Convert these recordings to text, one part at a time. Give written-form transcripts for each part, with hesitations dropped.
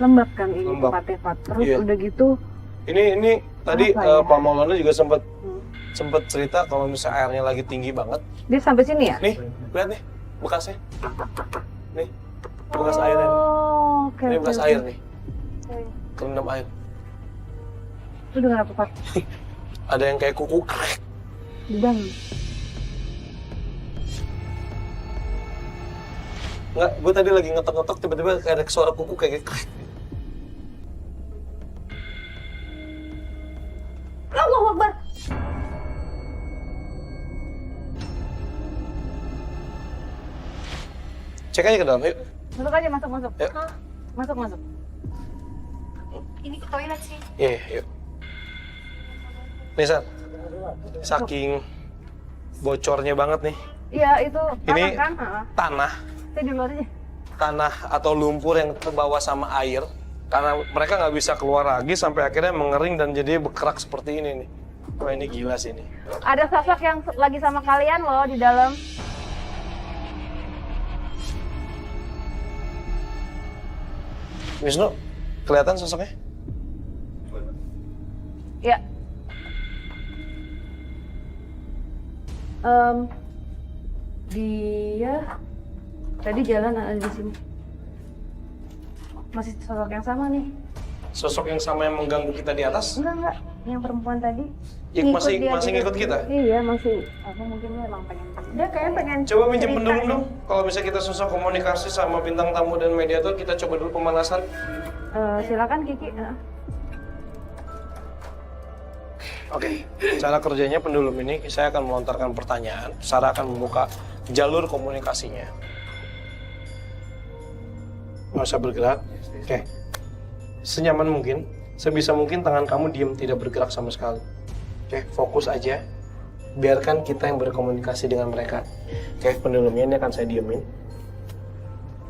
lembab kan ini Lembab. tempatnya Pak. Terus Iya. udah gitu Ini tadi Apa ya? Pak Maulana juga sempat cerita kalau misalnya airnya lagi tinggi banget. dia sampai sini ya? Nih, lihat nih bekasnya. Nih, bekas airnya. Oh, oke. Ini oke, bekas oke. air nih, kerendam air. Lu dengar apa Pak? Ada yang kayak kuku krek. Di dalam. Enggak, gue tadi lagi ngetok-ngetok tiba-tiba kayak ada suara kuku kayak krek. Allahu Akbar. Cek aja ke dalam, yuk. Masuk aja, masuk. Yuk. Hah? Masuk. Ini ke toilet sih. Iya, yuk. Nih, Sar. Saking bocornya banget nih. Iya, itu Ini tanah kan? Heeh. tanah, Saya di luar aja. tanah atau lumpur yang terbawa sama air. Karena mereka nggak bisa keluar lagi sampai akhirnya mengering dan jadi berkerak seperti ini nih. Wah, ini gila sih ini. Ada sosok yang lagi sama kalian loh di dalam. Wisnu, kelihatan sosoknya? Ya. Dia tadi jalan ada di sini. Masih sosok yang sama nih. Sosok yang sama yang mengganggu kita di atas? Enggak. Yang perempuan tadi. Ya, masih dia ngikut kita? Iya, masih. Apa mungkin dia emang pengen. Dia kayaknya pengen. Coba minjem cerita pendulum nih. dong. Kalau misalnya kita susah komunikasi sama bintang tamu dan mediator, kita coba dulu pemanasan. Silakan Kiki. Oke. Cara kerjanya pendulum ini, saya akan melontarkan pertanyaan. Sarah akan membuka jalur komunikasinya. Nggak usah bergerak. Oke. Senyaman mungkin, sebisa mungkin tangan kamu diem, tidak bergerak sama sekali. Oke, fokus aja. Biarkan kita yang berkomunikasi dengan mereka. Oke, pendulumnya ini akan saya diemin.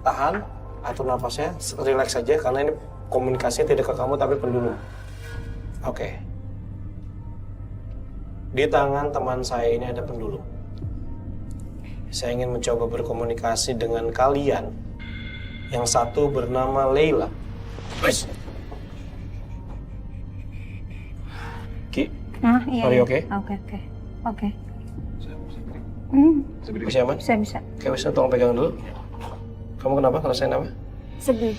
Tahan, atur nafasnya, relax saja karena ini komunikasinya tidak ke kamu tapi pendulum. Oke. Di tangan teman saya ini ada pendulum. Saya ingin mencoba berkomunikasi dengan kalian. Yang satu bernama Leila. Wes. Ki, Iya. are you okay? Oke. Bisa aman? Bisa. Oke, Wisnu tolong pegang dulu. Kamu kenapa? Ngerasain apa? Sedih.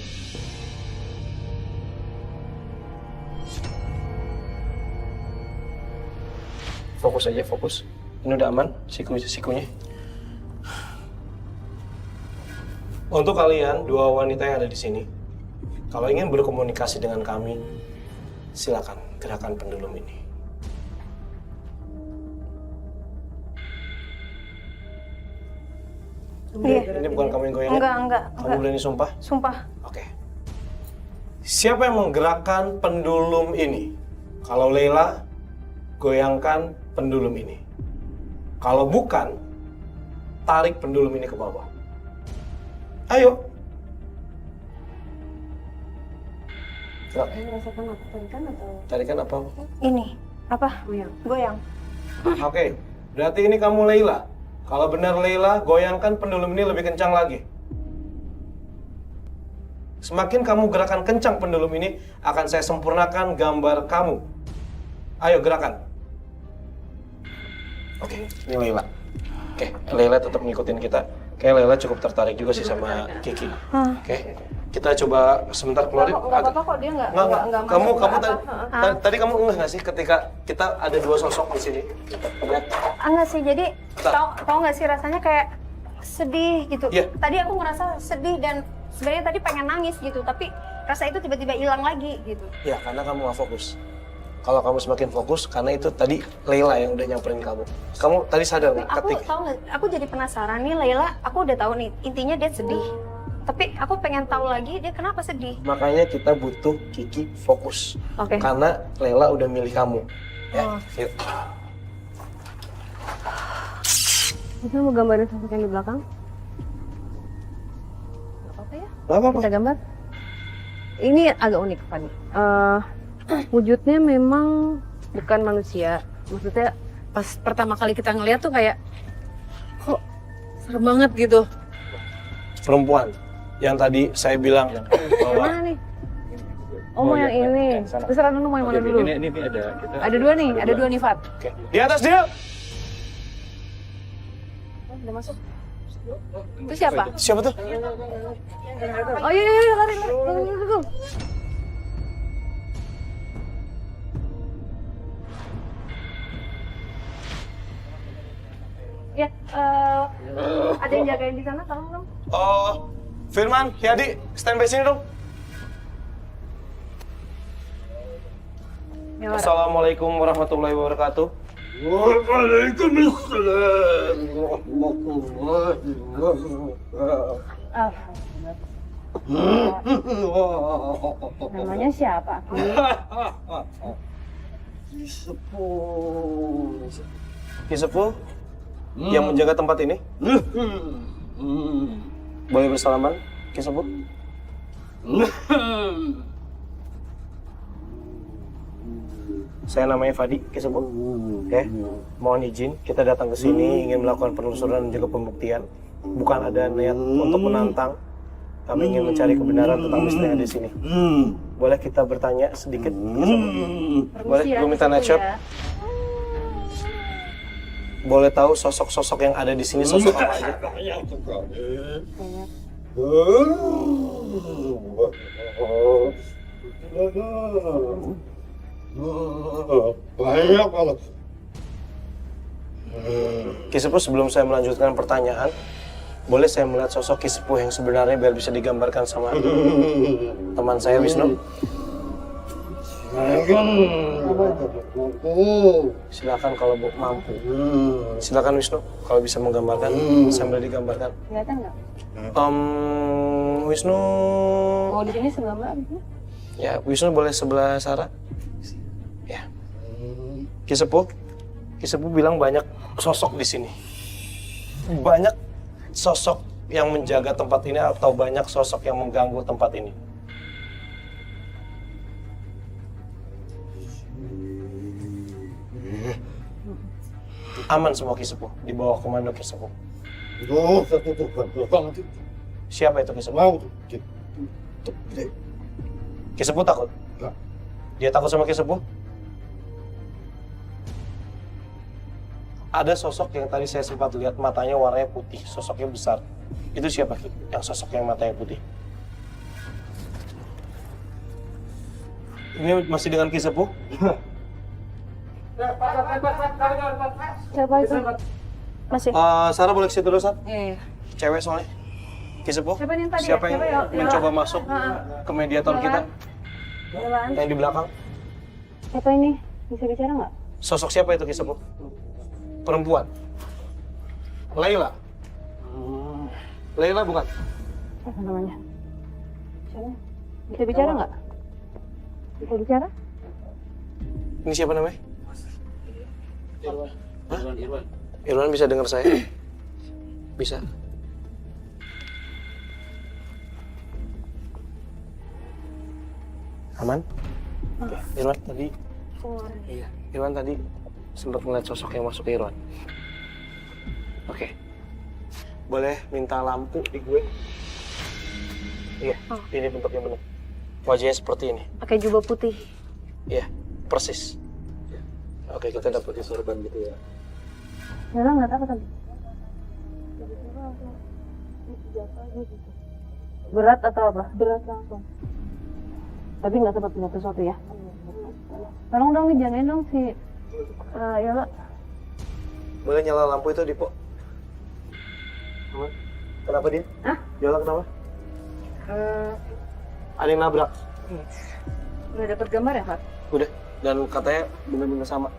Fokus aja, fokus. Ini udah aman, sikunya. Untuk kalian, dua wanita yang ada di sini, kalau ingin berkomunikasi dengan kami, silakan gerakan pendulum ini. Iya. Ini bukan kamu yang goyangin? Enggak. Kamu berani sumpah? Sumpah. Oke. Siapa yang menggerakkan pendulum ini? Kalau Leila, goyangkan pendulum ini. Kalau bukan, tarik pendulum ini ke bawah. Ayo. Gerak. Merasakan apa tarikan atau Tarikan apa? Ini apa? goyang? Goyang. Oke. Berarti ini kamu Leila. Kalau benar Leila, goyangkan pendulum ini lebih kencang lagi. Semakin kamu gerakan kencang pendulum ini, akan saya sempurnakan gambar kamu. Ayo gerakan. Oke, ini Leila. Oke, Leila tetap ngikutin kita. Kayak Leila cukup tertarik juga sih sama Kiki. Oke, kita coba sebentar keluarin. Enggak apa-apa kok dia enggak Nggak. Kamu masuk tadi kamu nggak sih ketika kita ada dua sosok di sini? Lihat. Enggak sih, jadi Bentar. tau nggak sih rasanya kayak sedih gitu. Iya. Tadi aku ngerasa sedih dan sebenarnya tadi pengen nangis gitu, tapi rasa itu tiba-tiba hilang lagi gitu. Ya, karena kamu nggak fokus. Kalau kamu semakin fokus, karena itu tadi Leila yang udah nyamperin kamu. Kamu tadi sadar nggak Aku ketika? tahu nggak, aku jadi penasaran nih Leila, aku udah tahu nih intinya dia sedih. Tapi aku pengen tahu lagi dia kenapa sedih. Makanya kita butuh Kiki fokus. Oke. Karena Leila udah milih kamu. Ya, yuk. Kita mau gambarin sosok yang di belakang? Gak apa-apa ya? Nggak apa-apa. Kita gambar. Ini agak unik, Fanny. Wujudnya memang bukan manusia. Maksudnya pas pertama kali kita ngeliat tuh kayak kok serem banget gitu. Perempuan yang tadi saya bilang bahwa Mana nih? Oh, mau yang ini. Terserah dulu mau yang mana dulu. Ini ada kita. Ada dua nih, Fat. Oke. Di atas dia. Udah masuk. Itu siapa? Siapa tuh? Oh iya, lari. Go. Ya, ada yang jagain di sana, tolong dong. Oh, Firman, Yadi, stand by sini dong. Ya, Wara. Assalamualaikum warahmatullahi wabarakatuh. Waalaikumsalam warahmatullahi Namanya siapa? Kisepuh yang menjaga tempat ini. Boleh bersalaman, Kisepuh? Saya namanya Fadi, Kisepuh. Oke, mohon izin, kita datang ke sini ingin melakukan penelusuran dan juga pembuktian. Bukan ada niat untuk menantang. Kami ingin mencari kebenaran tentang misteri yang ada di sini. Boleh kita bertanya sedikit? Boleh, Permisi ya, gue minta Kisepuh netshop. ya. Boleh tahu sosok-sosok yang ada di sini sosok apa aja? banyak kalau Kisepuh, sebelum saya melanjutkan pertanyaan, boleh saya melihat sosok Kisepuh yang sebenarnya biar bisa digambarkan sama teman saya Wisnu? Silakan kalau Bu mampu. Silakan Wisnu, kalau bisa menggambarkan sambil digambarkan. Kelihatan nggak? Wisnu, Oh, di sini sebelah mana? ya Wisnu boleh sebelah Sarah. Ya. Kisepuh bilang banyak sosok di sini. Banyak sosok yang menjaga tempat ini atau banyak sosok yang mengganggu tempat ini. Aman semua Kisepuh, di bawah komando Kisepuh. satu tukang Siapa itu Kisepuh? mau Kisepuh takut? Enggak. Dia takut sama Kisepuh? Ada sosok yang tadi saya sempat lihat matanya warnanya putih, sosoknya besar. Itu siapa Ki? Yang sosok yang matanya putih? Ini masih dengan Kisepuh? Siapa itu? Masih. Sarah boleh ke situ dulu, Sar? Iya. Cewek soalnya. Kisepuh? Siapa yang tadi ya? Siapa yang Siapa ya? mencoba masuk ke mediator kita? Jalan. Yang di belakang? Siapa ini? Bisa bicara nggak? Sosok siapa itu Kisepuh? Perempuan? Laila? Laila bukan? Apa namanya? Siapa? Bisa bicara nggak? Bisa bicara? Ini siapa namanya? Irwan bisa dengar saya? Bisa. Aman? Oke. Irwan tadi, iya. Irwan tadi sempat melihat sosok yang masuk ke Irwan. Oke. Boleh minta lampu di gue? Iya, ini bentuknya benar. Wajahnya seperti ini. Pakai jubah putih. Iya, persis. Oke, kita dapat sorban gitu ya. Nggak nggak tahu tadi. Berat atau apa? Berat langsung. Tapi nggak sempat punya sesuatu ya. Tolong dong dijagain dong si Yola. Boleh nyala lampu itu, Dipo? Aman? Kenapa dia? Hah? Yola kenapa? Ada yang nabrak. Udah dapat gambar ya, Pak? Udah. Dan katanya benar-benar sama.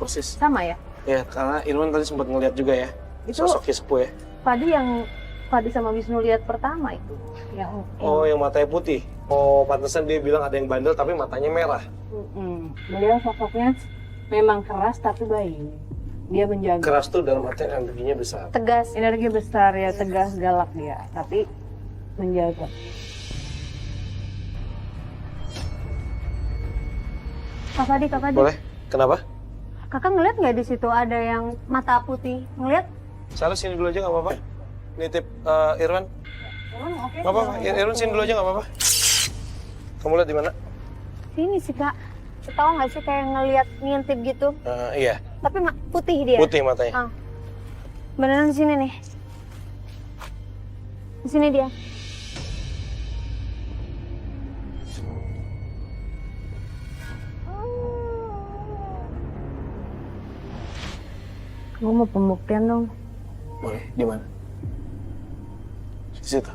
Persis. Sama ya? Ya, karena Irwan tadi sempat ngeliat juga ya. Itu Sosok Kisepuh ya. Padi sama Wisnu lihat pertama itu. Oh, yang matanya putih. Oh, pantesan dia bilang ada yang bandel tapi matanya merah. Beliau sosoknya memang keras tapi baik. Dia menjaga. Keras tuh dalam artian energinya besar. Tegas. Energi besar ya, tegas, galak dia. Tapi menjaga. Kak Fadi. Boleh? Kenapa? Kakak ngeliat nggak di situ ada yang mata putih? Ngeliat? Salah sini dulu aja nggak apa-apa. Nitip Irwan. Oke. Nggak apa-apa. Irwan sini dulu aja nggak apa-apa. Kamu lihat di mana? Sini sih kak. Tahu nggak sih kayak ngelihat ngintip gitu. Iya, Tapi putih dia. putih matanya. Beneran di sini nih. Di sini dia. Gue mau pembuktian dong. Boleh, di mana? Di situ.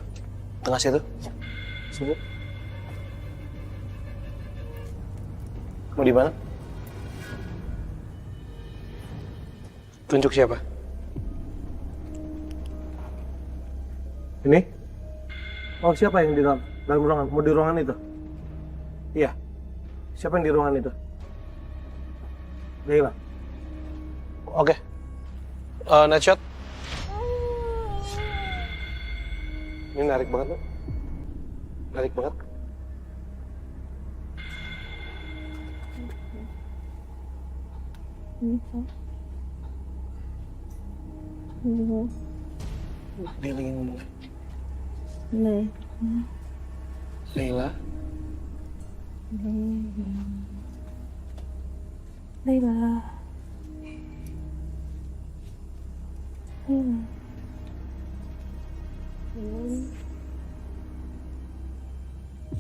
Tengah situ. Sini. Mau di mana? Tunjuk siapa? Ini? Oh, siapa yang di dalam ruangan? Mau di ruangan itu? Iya. Siapa yang di ruangan itu? Leila. Oke. Night shot. Ini narik banget loh. Narik banget. Dia lagi ngomong. Leila. Leila.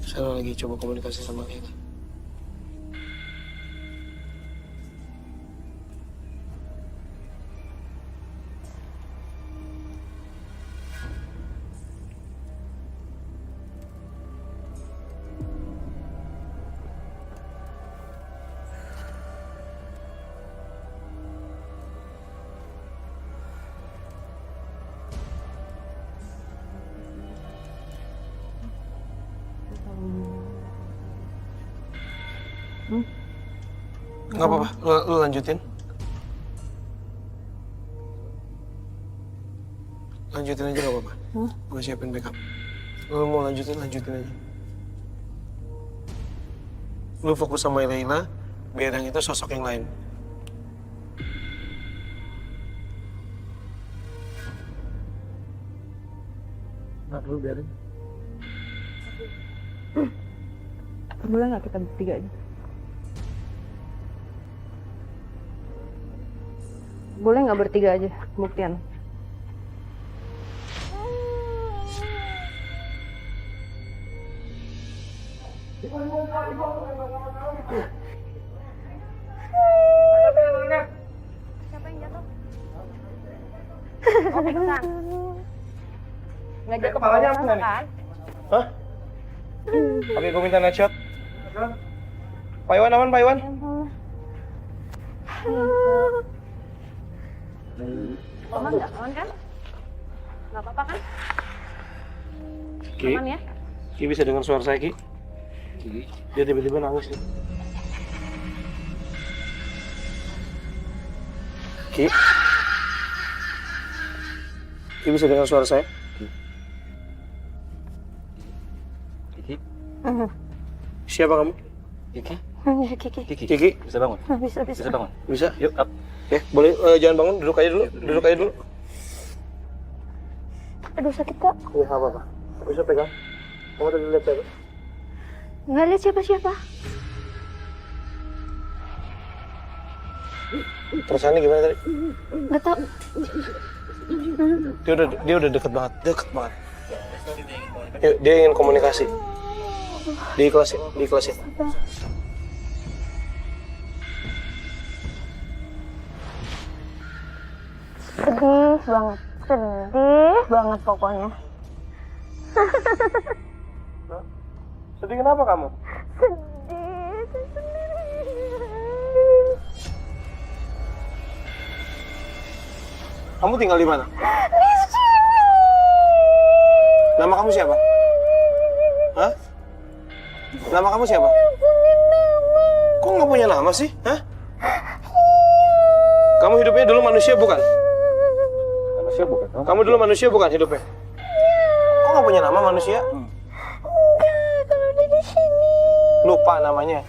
Saya lagi coba komunikasi sama Leila. Nggak apa-apa, lu lanjutin. Lanjutin aja nggak apa-apa. Gue siapin backup. Lu mau lanjutin aja. Lu fokus sama Leila, biar yang itu sosok yang lain. Nah, lu biarin. Boleh nggak kita bertiga aja? Boleh nggak bertiga aja pembuktian? Siapa yang jatuh? Nggak jatuh Kepalanya apa nih? kan? Hah? Oke, gue minta night shot. Pak Iwan aman, Pak Iwan? Aman nggak? Aman kan? Nggak apa-apa kan? Ki, Aman ya? Ki bisa dengar suara saya, Ki? Dia tiba-tiba nangis nih. Ki? Ki bisa dengar suara saya? Kiki? Siapa kamu? Kiki? Kiki. Kiki? Bisa bangun? Bisa. Bisa bangun? Bisa? Yuk, up. Oke, boleh jangan bangun, duduk aja dulu. Aduh sakit kak. Iya, nggak apa-apa. Bisa pegang. Kamu tadi lihat siapa? Nggak lihat siapa-siapa. Perasaannya gimana tadi? Nggak tahu. Dia udah deket banget. Yuk, dia ingin komunikasi. Diikhlasin. Sedih banget pokoknya. Sedih kenapa kamu? Kamu tinggal di mana? Di sini. Nama kamu siapa? Hah? Nama kamu siapa? Kok nggak punya nama sih? Hah? Kamu hidupnya dulu manusia bukan? Manusia bukan? Kamu dulu manusia bukan hidupnya? Kok nggak punya nama manusia? Enggak, kalau udah di sini. Lupa namanya.